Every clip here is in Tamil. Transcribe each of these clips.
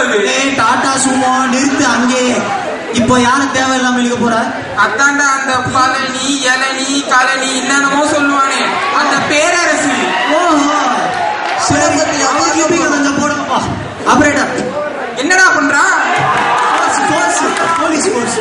அது? டாடா சுமோ நிறுத்து அங்கே. இப்போ யாரும் தேவையில்லாம இழுக்க போற? அதாண்டா அந்த பழனி இளநி கழனி என்னென்னமோ சொல்லுவானே அந்த பேரரசு. ஓஹோ சரி, கொஞ்சம் போடுங்கப்பா. ஆபரேட்டர் என்னடா பண்றான்? Police force.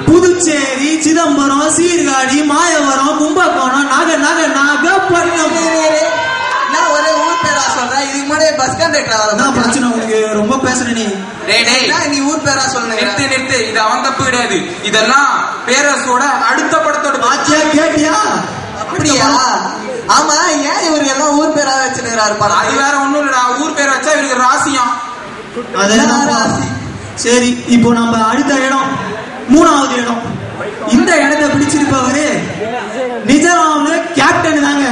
புதுச்சேரி, சிதம்பரம், சீர்காழி, மாயவரம், கும்பகோணம், நாகப்பட்டினம். ஒரே ஊர் பேரா சொல்ற? இதுக்கு முன்னாடி பஸ் கண்டக்டர் பிரச்சனை உனக்கு ரொம்ப பேசுற நீ. நீ ஊர் பேரா சொல்லுங்க. நிறுத்து. இது அவன் தப்பு கிடையாது. இதெல்லாம் பேரரசோட அடுத்த படத்தோட. பாத்தியா, கேட்டியா? அப்படியா? ஆமா, ஏன் இவருக்கு எல்லாம் ஊர் பேரா வச்சுக்கிறாரு? அது வேற ஒண்ணும் இல்லடா, ஊர் பேர் வச்சா இவருக்கு ராசியம். அதெல்லாம் ராசி. சரி, இப்போ நம்ம அடுத்த இடம், 3வது இடம். இந்த இடத்தை பிடிச்சிருப்பவரு நிஜமாவே கேப்டன் தாங்க.